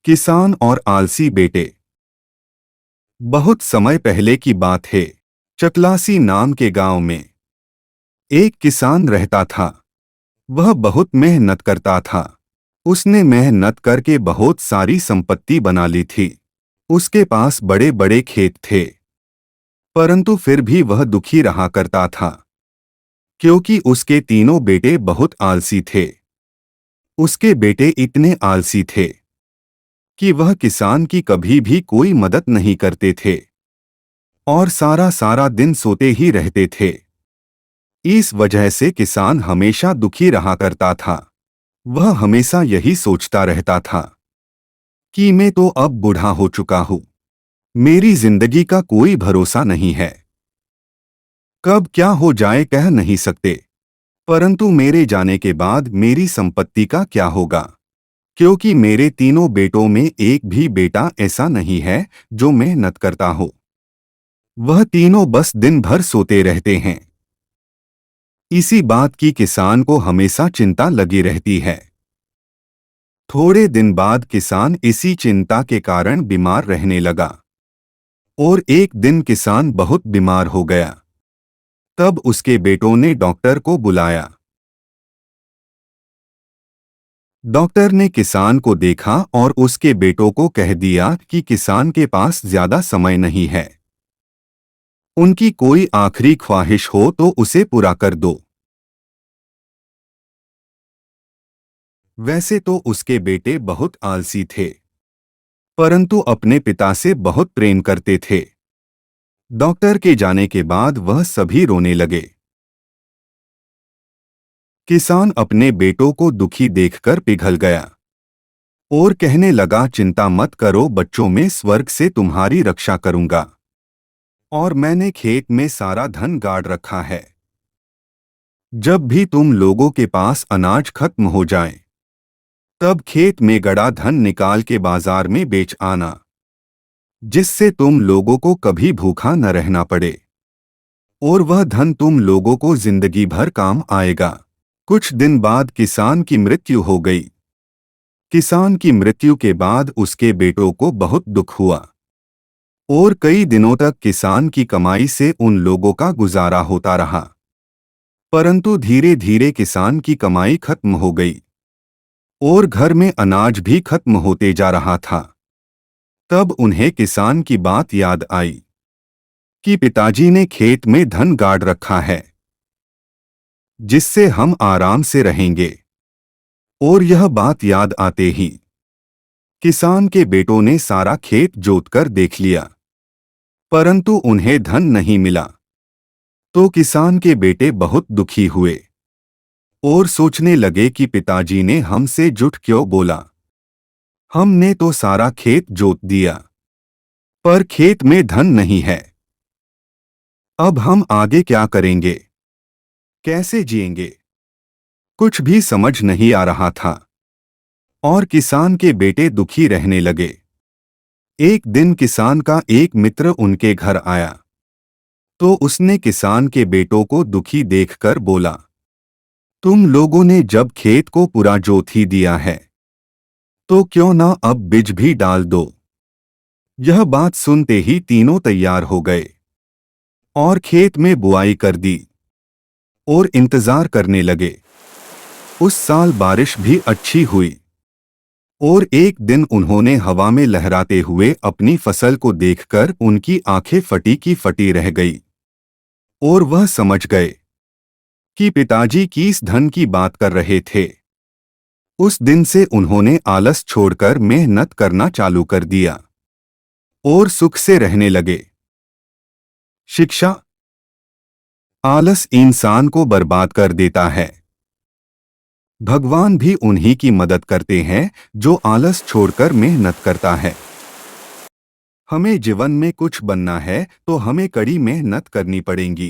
किसान और आलसी बेटे। बहुत समय पहले की बात है। चकलासी नाम के गांव में एक किसान रहता था। वह बहुत मेहनत करता था। उसने मेहनत करके बहुत सारी संपत्ति बना ली थी। उसके पास बड़े बड़े खेत थे। परंतु फिर भी वह दुखी रहा करता था, क्योंकि उसके तीनों बेटे बहुत आलसी थे। उसके बेटे इतने आलसी थे कि वह किसान की कभी भी कोई मदद नहीं करते थे और सारा सारा दिन सोते ही रहते थे। इस वजह से किसान हमेशा दुखी रहा करता था। वह हमेशा यही सोचता रहता था कि मैं तो अब बूढ़ा हो चुका हूँ। मेरी जिंदगी का कोई भरोसा नहीं है। कब क्या हो जाए कह नहीं सकते। परंतु मेरे जाने के बाद मेरी संपत्ति का क्या होगा, क्योंकि मेरे तीनों बेटों में एक भी बेटा ऐसा नहीं है जो मेहनत करता हो। वह तीनों बस दिन भर सोते रहते हैं। इसी बात की किसान को हमेशा चिंता लगी रहती है। थोड़े दिन बाद किसान इसी चिंता के कारण बीमार रहने लगा और एक दिन किसान बहुत बीमार हो गया। तब उसके बेटों ने डॉक्टर को बुलाया। डॉक्टर ने किसान को देखा और उसके बेटों को कह दिया कि किसान के पास ज्यादा समय नहीं है। उनकी कोई आखिरी ख्वाहिश हो तो उसे पूरा कर दो। वैसे तो उसके बेटे बहुत आलसी थे, परंतु अपने पिता से बहुत प्रेम करते थे। डॉक्टर के जाने के बाद वह सभी रोने लगे। किसान अपने बेटों को दुखी देखकर पिघल गया और कहने लगा, चिंता मत करो बच्चों, मैं स्वर्ग से तुम्हारी रक्षा करूंगा और मैंने खेत में सारा धन गाड़ रखा है। जब भी तुम लोगों के पास अनाज खत्म हो जाए, तब खेत में गड़ा धन निकाल के बाजार में बेच आना, जिससे तुम लोगों को कभी भूखा न रहना पड़े और वह धन तुम लोगों को जिंदगी भर काम आएगा। कुछ दिन बाद किसान की मृत्यु हो गई। किसान की मृत्यु के बाद उसके बेटों को बहुत दुख हुआ और कई दिनों तक किसान की कमाई से उन लोगों का गुजारा होता रहा। परंतु धीरे धीरे किसान की कमाई खत्म हो गई और घर में अनाज भी खत्म होते जा रहा था। तब उन्हें किसान की बात याद आई कि पिताजी ने खेत में धन गाड़ रखा है, जिससे हम आराम से रहेंगे। और यह बात याद आते ही किसान के बेटों ने सारा खेत जोतकर देख लिया, परंतु उन्हें धन नहीं मिला। तो किसान के बेटे बहुत दुखी हुए और सोचने लगे कि पिताजी ने हमसे झूठ क्यों बोला। हमने तो सारा खेत जोत दिया, पर खेत में धन नहीं है। अब हम आगे क्या करेंगे, कैसे जिएंगे? कुछ भी समझ नहीं आ रहा था और किसान के बेटे दुखी रहने लगे। एक दिन किसान का एक मित्र उनके घर आया, तो उसने किसान के बेटों को दुखी देखकर बोला, तुम लोगों ने जब खेत को पूरा जोत ही दिया है, तो क्यों ना अब बीज भी डाल दो। यह बात सुनते ही तीनों तैयार हो गए और खेत में बुआई कर दी और इंतजार करने लगे। उस साल बारिश भी अच्छी हुई और एक दिन उन्होंने हवा में लहराते हुए अपनी फसल को देखकर उनकी आंखें फटी की फटी रह गई और वह समझ गए कि पिताजी किस धन की बात कर रहे थे। उस दिन से उन्होंने आलस छोड़कर मेहनत करना चालू कर दिया और सुख से रहने लगे। शिक्षा। आलस इंसान को बर्बाद कर देता है। भगवान भी उन्हीं की मदद करते हैं जो आलस छोड़कर मेहनत करता है। हमें जीवन में कुछ बनना है तो हमें कड़ी मेहनत करनी पड़ेगी।